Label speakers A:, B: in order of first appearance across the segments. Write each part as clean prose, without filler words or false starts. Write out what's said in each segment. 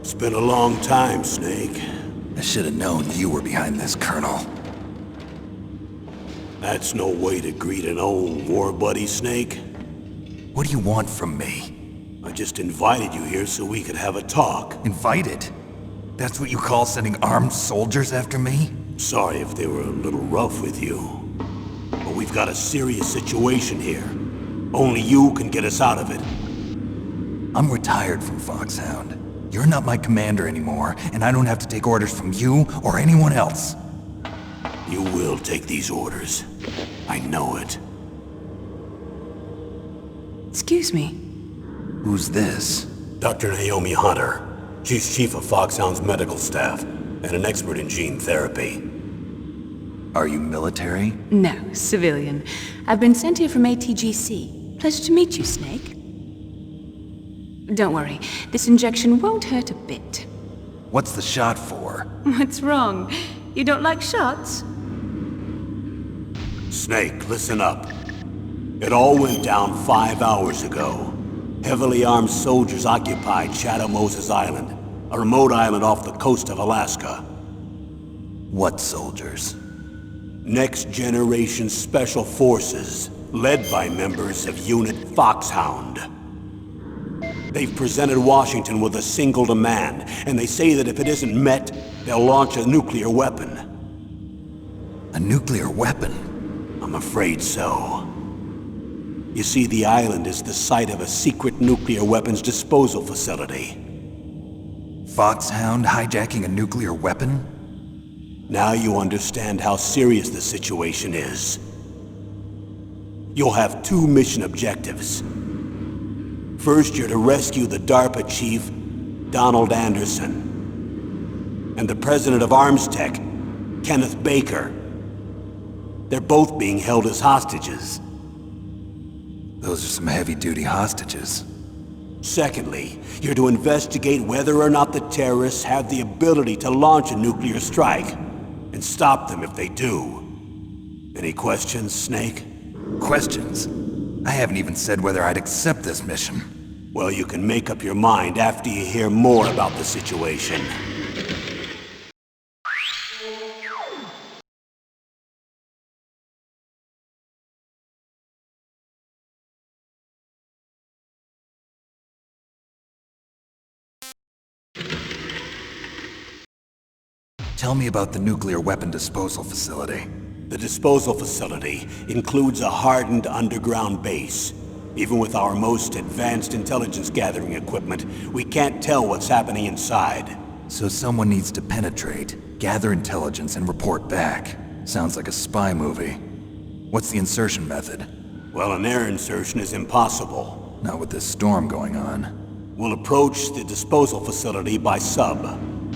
A: It's been a long time, Snake.
B: I should have known you were behind this, Colonel.
A: That's no way to greet an old war buddy, Snake.
B: What do you want from me?
A: I just invited you here so we could have a talk.
B: Invited? That's what you call sending armed soldiers after me?
A: Sorry if they were a little rough with you. But we've got a serious situation here. Only you can get us out of it.
B: I'm retired from Foxhound. You're not my commander anymore, and I don't have to take orders from you or anyone else.
A: You will take these orders. I know it.
C: Excuse me.
B: Who's this?
A: Dr. Naomi Hunter. She's chief of Foxhound's medical staff, and an expert in gene therapy.
B: Are you military?
C: No, civilian. I've been sent here from ATGC. Pleasure to meet you, Snake. Don't worry, this injection won't hurt a bit.
B: What's the shot for?
C: What's wrong? You don't like shots?
A: Snake, listen up. It all went down 5 hours ago. Heavily armed soldiers occupied Shadow Moses Island, a remote island off the coast of Alaska.
B: What soldiers?
A: Next Generation Special Forces, led by members of Unit Foxhound. They've presented Washington with a single demand, and they say that if it isn't met, they'll launch a nuclear weapon.
B: A nuclear weapon?
A: I'm afraid so. You see, the island is the site of a secret nuclear weapons disposal facility.
B: Foxhound hijacking a nuclear weapon?
A: Now you understand how serious the situation is. You'll have 2 mission objectives. First, you're to rescue the DARPA chief, Donald Anderson, and the president of Arms Tech, Kenneth Baker. They're both being held as hostages.
B: Those are some heavy-duty hostages.
A: Secondly, you're to investigate whether or not the terrorists have the ability to launch a nuclear strike, and stop them if they do. Any questions, Snake?
B: Questions? I haven't even said whether I'd accept this mission.
A: Well, you can make up your mind after you hear more about the situation.
B: Tell me about the nuclear weapon disposal facility.
A: The disposal facility includes a hardened underground base. Even with our most advanced intelligence gathering equipment, we can't tell what's happening inside.
B: So someone needs to penetrate, gather intelligence, and report back. Sounds like a spy movie. What's the insertion method?
A: Well, an air insertion is impossible.
B: Not with this storm going on.
A: We'll approach the disposal facility by sub.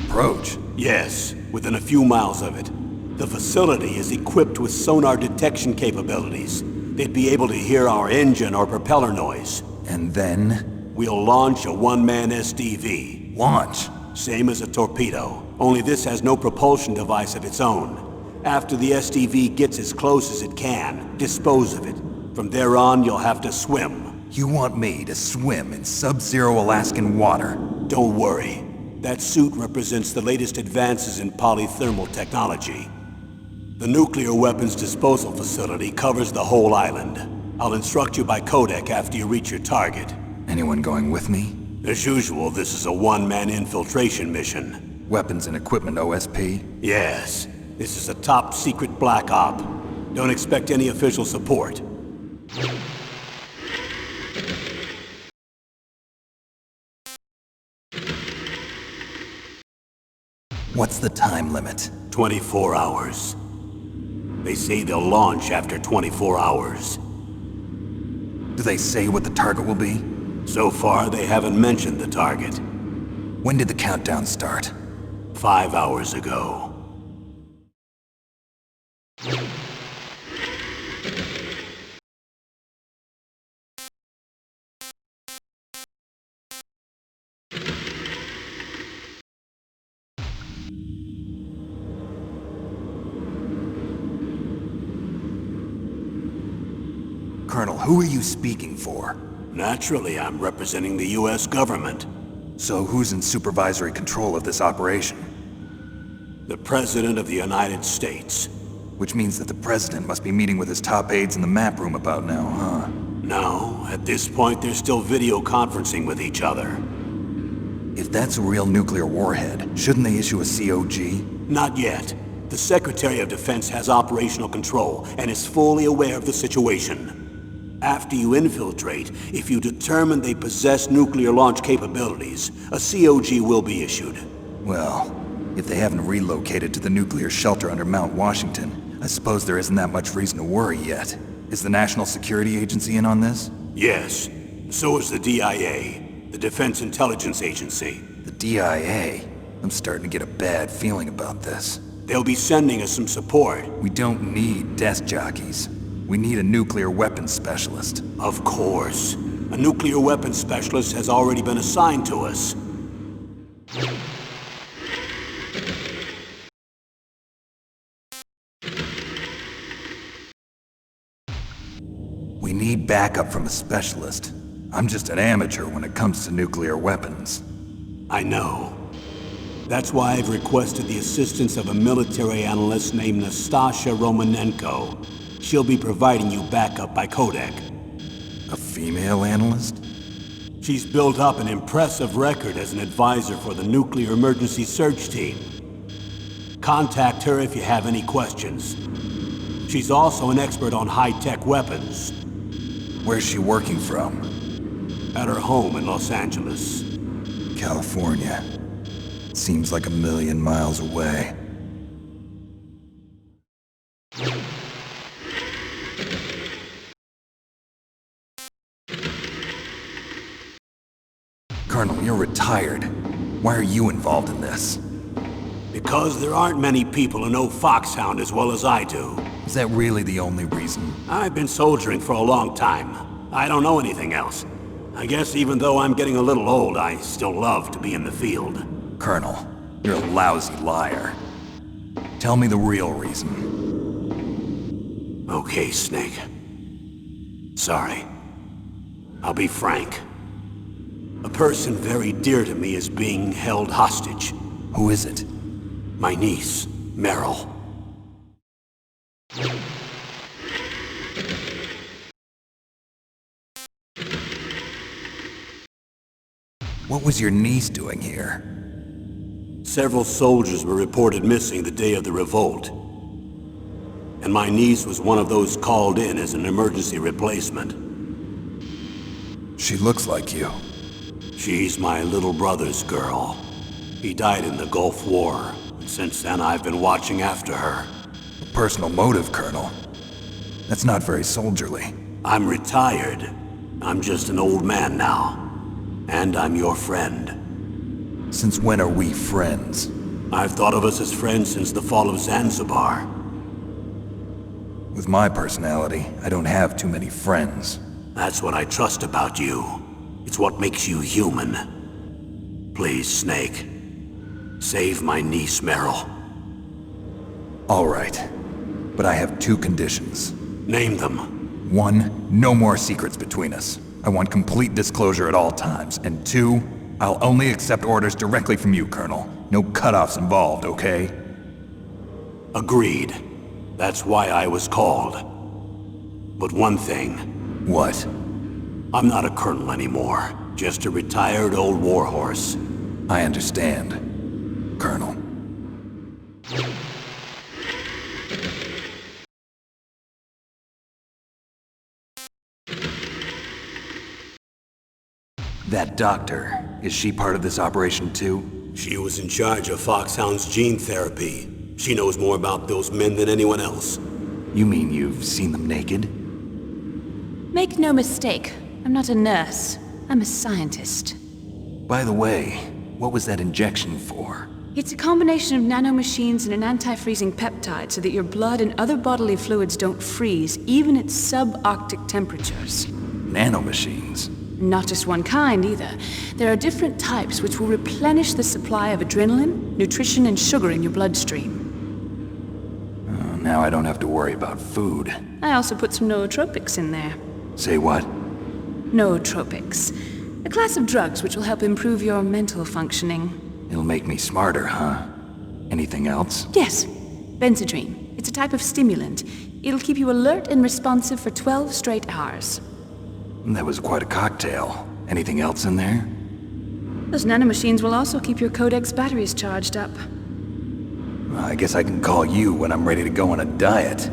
B: Approach?
A: Yes, within a few miles of it. The facility is equipped with sonar detection capabilities. They'd be able to hear our engine or propeller noise.
B: And then?
A: We'll launch a one-man SDV.
B: Launch?
A: Same as a torpedo, only this has no propulsion device of its own. After the SDV gets as close as it can, dispose of it. From there on, you'll have to swim.
B: You want me to swim in sub-zero Alaskan water?
A: Don't worry. That suit represents the latest advances in polythermal technology. The nuclear weapons disposal facility covers the whole island. I'll instruct you by codec after you reach your target.
B: Anyone going with me?
A: As usual, this is a one-man infiltration mission.
B: Weapons and equipment OSP?
A: Yes. This is a top-secret black op. Don't expect any official support.
B: What's the time limit?
A: 24 hours. They say they'll launch after 24 hours.
B: Do they say what the target will be?
A: So far, they haven't mentioned the target.
B: When did the countdown start?
A: 5 hours ago.
B: Colonel, who are you speaking for?
A: Naturally, I'm representing the U.S. government.
B: So who's in supervisory control of this operation?
A: The President of the United States.
B: Which means that the President must be meeting with his top aides in the map room about now, huh?
A: No, at this point they're still video conferencing with each other.
B: If that's a real nuclear warhead, shouldn't they issue a COG?
A: Not yet. The Secretary of Defense has operational control and is fully aware of the situation. After you infiltrate, if you determine they possess nuclear launch capabilities, a COG will be issued.
B: Well, if they haven't relocated to the nuclear shelter under Mount Washington, I suppose there isn't that much reason to worry yet. Is the National Security Agency in on this?
A: Yes. So is the DIA, the Defense Intelligence Agency.
B: The DIA? I'm starting to get a bad feeling about this.
A: They'll be sending us some support.
B: We don't need desk jockeys. We need a nuclear weapons specialist.
A: Of course. A nuclear weapons specialist has already been assigned to us.
B: We need backup from a specialist. I'm just an amateur when it comes to nuclear weapons.
A: I know. That's why I've requested the assistance of a military analyst named Nastasha Romanenko. She'll be providing you backup by codec.
B: A female analyst?
A: She's built up an impressive record as an advisor for the Nuclear Emergency Search Team. Contact her if you have any questions. She's also an expert on high-tech weapons.
B: Where's she working from?
A: At her home in Los Angeles.
B: California. Seems like 1,000,000 miles away. Colonel, you're retired. Why are you involved in this?
A: Because there aren't many people who know Foxhound as well as I do.
B: Is that really the only reason?
A: I've been soldiering for a long time. I don't know anything else. I guess even though I'm getting a little old, I still love to be in the field.
B: Colonel, you're a lousy liar. Tell me the real reason.
A: Okay, Snake. Sorry. I'll be frank. A person very dear to me is being held hostage.
B: Who is it?
A: My niece, Meryl.
B: What was your niece doing here?
A: Several soldiers were reported missing the day of the revolt. And my niece was one of those called in as an emergency replacement.
B: She looks like you.
A: She's my little brother's girl. He died in the Gulf War, and since then I've been watching after her.
B: A personal motive, Colonel. That's not very soldierly.
A: I'm retired. I'm just an old man now. And I'm your friend.
B: Since when are we friends?
A: I've thought of us as friends since the fall of Zanzibar.
B: With my personality, I don't have too many friends.
A: That's what I trust about you. It's what makes you human. Please, Snake. Save my niece, Meryl.
B: All right. But I have 2 conditions.
A: Name them.
B: 1, no more secrets between us. I want complete disclosure at all times. And 2, I'll only accept orders directly from you, Colonel. No cutoffs involved, okay?
A: Agreed. That's why I was called. But one thing.
B: What?
A: I'm not a colonel anymore. Just a retired old warhorse.
B: I understand, Colonel. That doctor, is she part of this operation too?
A: She was in charge of Foxhound's gene therapy. She knows more about those men than anyone else.
B: You mean you've seen them naked?
C: Make no mistake, I'm not a nurse. I'm a scientist.
B: By the way, what was that injection for?
C: It's a combination of nanomachines and an anti-freezing peptide so that your blood and other bodily fluids don't freeze, even at subarctic temperatures.
B: Nanomachines?
C: Not just one kind, either. There are different types which will replenish the supply of adrenaline, nutrition, and sugar in your bloodstream.
B: Now I don't have to worry about food.
C: I also put some nootropics in there.
B: Say what?
C: Nootropics. A class of drugs which will help improve your mental functioning.
B: It'll make me smarter, huh? Anything else?
C: Yes, Benzedrine. It's a type of stimulant. It'll keep you alert and responsive for 12 straight hours.
B: That was quite a cocktail. Anything else in there?
C: Those nanomachines will also keep your Codex batteries charged up.
B: Well, I guess I can call you when I'm ready to go on a diet.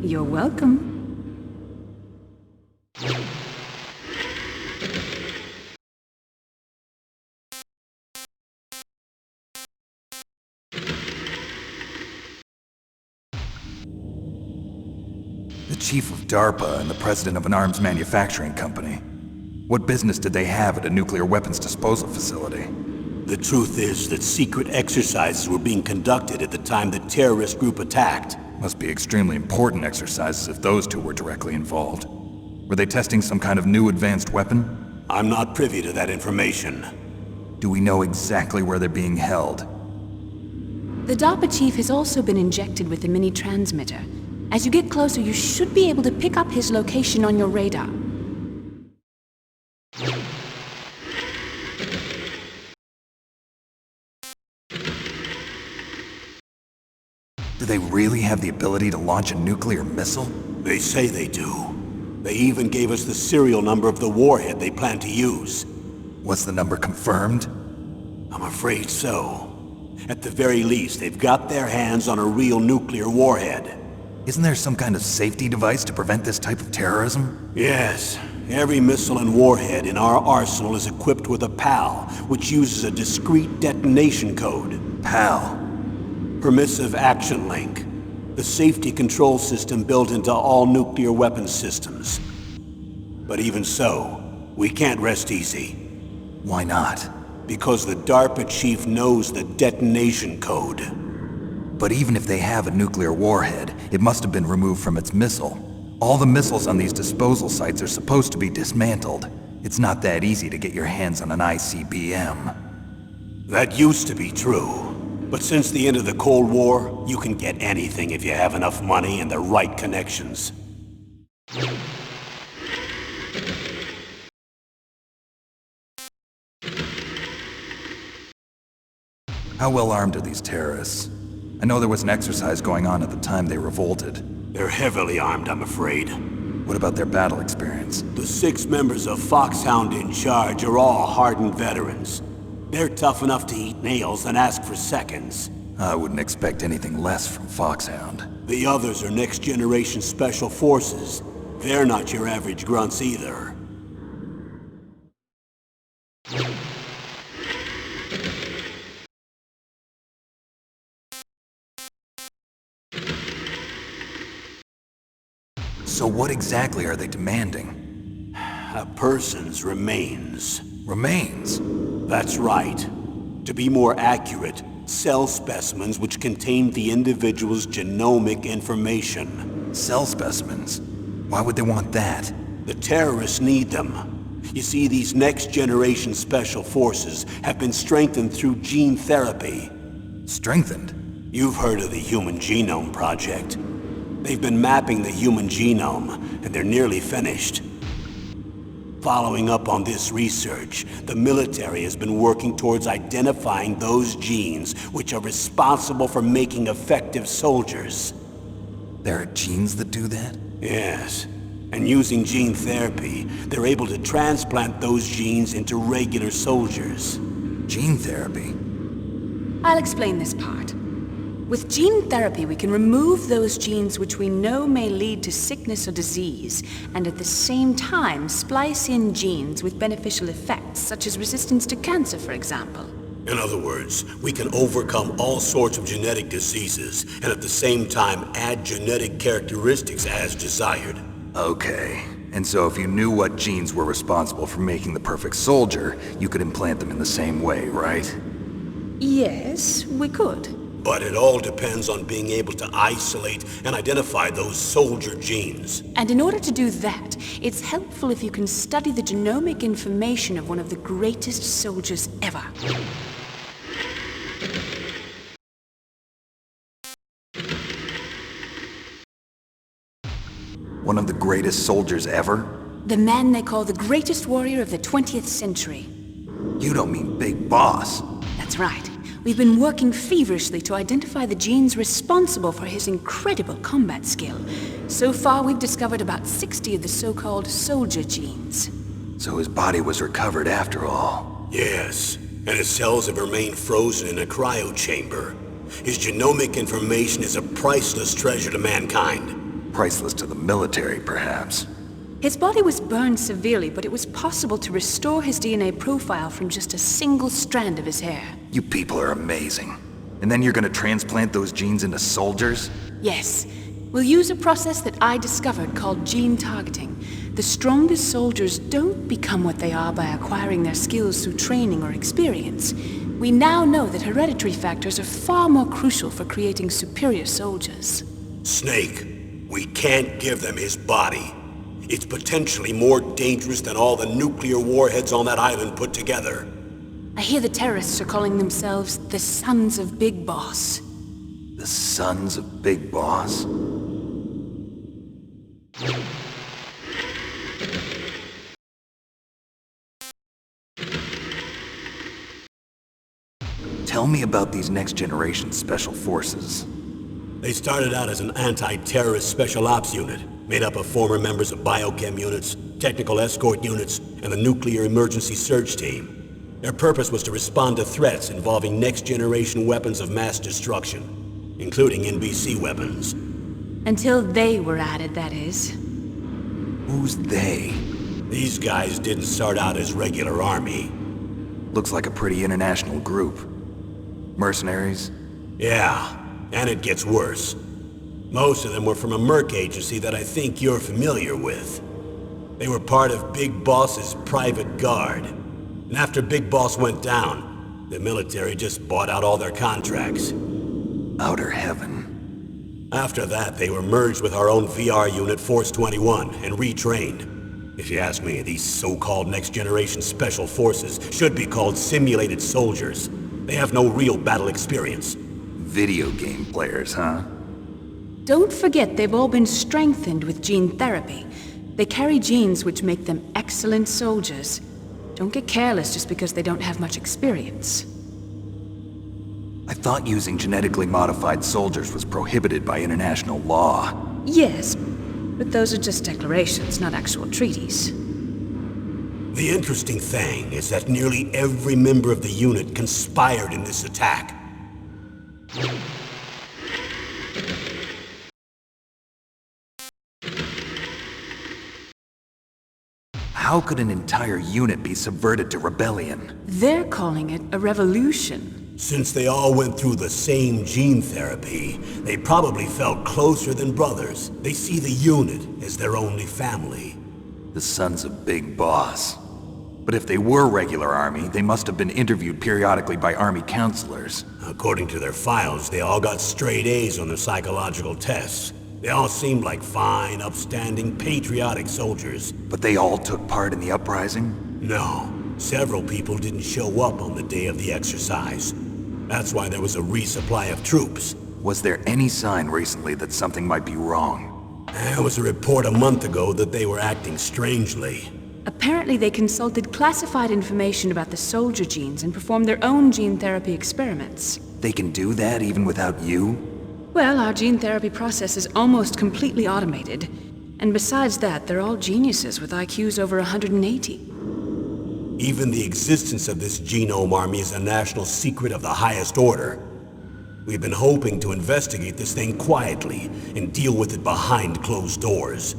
C: You're welcome.
B: The chief of DARPA and the president of an arms manufacturing company. What business did they have at a nuclear weapons disposal facility?
A: The truth is that secret exercises were being conducted at the time the terrorist group attacked.
B: Must be extremely important exercises if those two were directly involved. Were they testing some kind of new advanced weapon?
A: I'm not privy to that information.
B: Do we know exactly where they're being held?
C: The DARPA chief has also been injected with a mini-transmitter. As you get closer, you should be able to pick up his location on your radar.
B: Do they really have the ability to launch a nuclear missile?
A: They say they do. They even gave us the serial number of the warhead they plan to use.
B: Was the number confirmed?
A: I'm afraid so. At the very least, they've got their hands on a real nuclear warhead.
B: Isn't there some kind of safety device to prevent this type of terrorism?
A: Yes. Every missile and warhead in our arsenal is equipped with a PAL, which uses a discrete detonation code.
B: PAL?
A: Permissive Action Link. The safety control system built into all nuclear weapons systems. But even so, we can't rest easy.
B: Why not?
A: Because the DARPA chief knows the detonation code.
B: But even if they have a nuclear warhead, it must have been removed from its missile. All the missiles on these disposal sites are supposed to be dismantled. It's not that easy to get your hands on an ICBM.
A: That used to be true. But since the end of the Cold War, you can get anything if you have enough money and the right connections.
B: How well armed are these terrorists? I know there was an exercise going on at the time they revolted.
A: They're heavily armed, I'm afraid.
B: What about their battle experience?
A: The 6 members of Foxhound in charge are all hardened veterans. They're tough enough to eat nails and ask for seconds.
B: I wouldn't expect anything less from Foxhound.
A: The others are next-generation special forces. They're not your average grunts either.
B: So what exactly are they demanding?
A: A person's remains.
B: Remains?
A: That's right. To be more accurate, cell specimens which contain the individual's genomic information.
B: Cell specimens? Why would they want that?
A: The terrorists need them. You see, these next-generation special forces have been strengthened through gene therapy.
B: Strengthened?
A: You've heard of the Human Genome Project. They've been mapping the human genome, and they're nearly finished. Following up on this research, the military has been working towards identifying those genes which are responsible for making effective soldiers.
B: There are genes that do that?
A: Yes. And using gene therapy, they're able to transplant those genes into regular soldiers.
B: Gene therapy?
C: I'll explain this part. With gene therapy, we can remove those genes which we know may lead to sickness or disease, and at the same time splice in genes with beneficial effects, such as resistance to cancer, for example.
A: In other words, we can overcome all sorts of genetic diseases, and at the same time add genetic characteristics as desired.
B: Okay. And so if you knew what genes were responsible for making the perfect soldier, you could implant them in the same way, right?
C: Yes, we could.
A: But it all depends on being able to isolate and identify those soldier genes.
C: And in order to do that, it's helpful if you can study the genomic information of one of the greatest soldiers ever.
B: One of the greatest soldiers ever?
C: The man they call the greatest warrior of the 20th century.
B: You don't mean Big Boss.
C: That's right. We've been working feverishly to identify the genes responsible for his incredible combat skill. So far, we've discovered about 60 of the so-called soldier genes.
B: So his body was recovered after all.
A: Yes, and his cells have remained frozen in a cryo chamber. His genomic information is a priceless treasure to mankind.
B: Priceless to the military, perhaps.
C: His body was burned severely, but it was possible to restore his DNA profile from just a single strand of his hair.
B: You people are amazing. And then you're gonna transplant those genes into soldiers?
C: Yes. We'll use a process that I discovered called gene targeting. The strongest soldiers don't become what they are by acquiring their skills through training or experience. We now know that hereditary factors are far more crucial for creating superior soldiers.
A: Snake, we can't give them his body. It's potentially more dangerous than all the nuclear warheads on that island put together.
C: I hear the terrorists are calling themselves the Sons of Big Boss.
B: The Sons of Big Boss? Tell me about these next-generation special forces.
A: They started out as an anti-terrorist special ops unit, made up of former members of biochem units, technical escort units, and the nuclear emergency surge team. Their purpose was to respond to threats involving next-generation weapons of mass destruction, including NBC weapons.
C: Until they were added, that is.
B: Who's they?
A: These guys didn't start out as regular army.
B: Looks like a pretty international group. Mercenaries?
A: Yeah, and it gets worse. Most of them were from a merc agency that I think you're familiar with. They were part of Big Boss's private guard. And after Big Boss went down, the military just bought out all their contracts.
B: Outer heaven.
A: After that, they were merged with our own VR unit, Force 21, and retrained. If you ask me, these so-called next-generation special forces should be called simulated soldiers. They have no real battle experience.
B: Video game players, huh?
C: Don't forget they've all been strengthened with gene therapy. They carry genes which make them excellent soldiers. Don't get careless just because they don't have much experience.
B: I thought using genetically modified soldiers was prohibited by international law.
C: Yes, but those are just declarations, not actual treaties.
A: The interesting thing is that nearly every member of the unit conspired in this attack.
B: How could an entire unit be subverted to rebellion?
C: They're calling it a revolution.
A: Since they all went through the same gene therapy, they probably felt closer than brothers. They see the unit as their only family.
B: The Sons of Big Boss. But if they were regular army, they must have been interviewed periodically by army counselors.
A: According to their files, they all got straight A's on their psychological tests. They all seemed like fine, upstanding, patriotic soldiers.
B: But they all took part in the uprising?
A: No. Several people didn't show up on the day of the exercise. That's why there was a resupply of troops.
B: Was there any sign recently that something might be wrong?
A: There was a report a month ago that they were acting strangely.
C: Apparently they consulted classified information about the soldier genes and performed their own gene therapy experiments.
B: They can do that even without you?
C: Well, our gene therapy process is almost completely automated. And besides that, they're all geniuses with IQs over 180.
A: Even the existence of this genome army is a national secret of the highest order. We've been hoping to investigate this thing quietly and deal with it behind closed doors.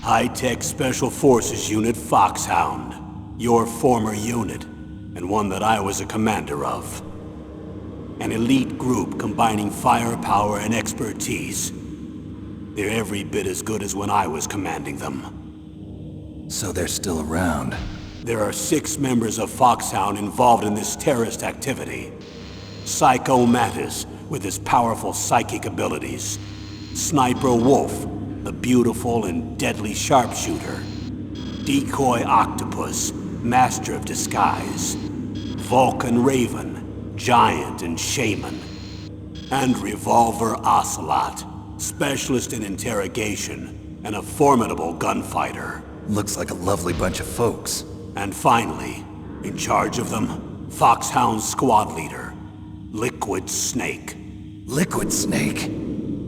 A: High-Tech Special Forces Unit Foxhound. Your former unit, and one that I was a commander of. An elite group combining firepower and expertise. They're every bit as good as when I was commanding them.
B: So they're still around.
A: There are 6 members of Foxhound involved in this terrorist activity. Psycho Mantis, with his powerful psychic abilities. Sniper Wolf, the beautiful and deadly sharpshooter. Decoy Octopus, master of disguise. Vulcan Raven, Giant and Shaman. And Revolver Ocelot, specialist in interrogation and a formidable gunfighter.
B: Looks like a lovely bunch of folks.
A: And finally, in charge of them, Foxhound squad leader, Liquid Snake.
B: Liquid Snake?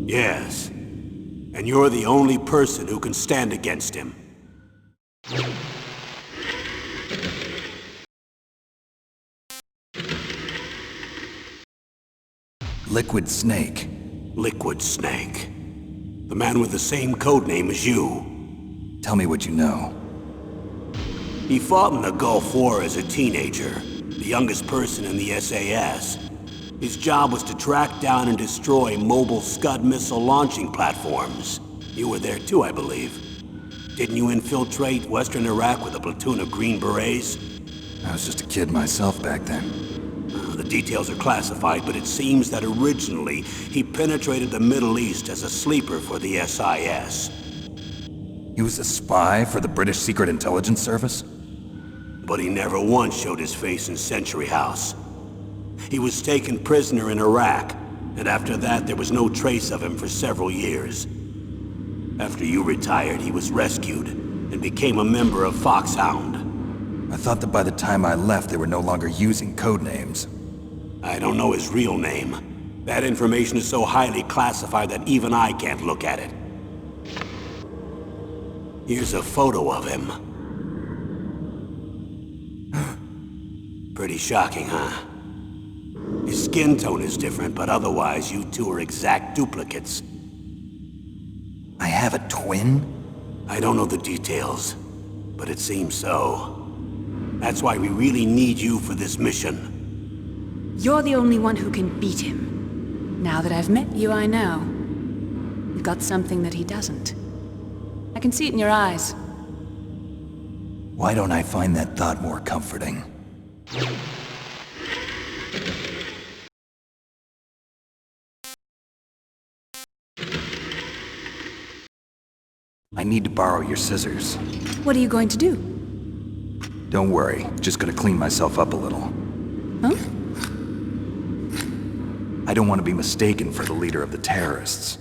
A: Yes. And you're the only person who can stand against him.
B: Liquid Snake.
A: Liquid Snake. The man with the same codename as you.
B: Tell me what you know.
A: He fought in the Gulf War as a teenager, the youngest person in the SAS. His job was to track down and destroy mobile Scud missile launching platforms. You were there too, I believe. Didn't you infiltrate Western Iraq with a platoon of Green Berets?
B: I was just a kid myself back then.
A: The details are classified, but it seems that originally he penetrated the Middle East as a sleeper for the SIS.
B: He was a spy for the British Secret Intelligence Service?
A: But he never once showed his face in Century House. He was taken prisoner in Iraq, and after that there was no trace of him for several years. After you retired, he was rescued and became a member of Foxhound.
B: I thought that by the time I left, they were no longer using codenames.
A: I don't know his real name. That information is so highly classified that even I can't look at it. Here's a photo of him. Pretty shocking, huh? His skin tone is different, but otherwise you two are exact duplicates.
B: I have a twin?
A: I don't know the details, but it seems so. That's why we really need you for this mission.
C: You're the only one who can beat him. Now that I've met you, I know. You've got something that he doesn't. I can see it in your eyes.
B: Why don't I find that thought more comforting? I need to borrow your scissors.
C: What are you going to do?
B: Don't worry, just gonna clean myself up a little.
C: Huh?
B: I don't want to be mistaken for the leader of the terrorists.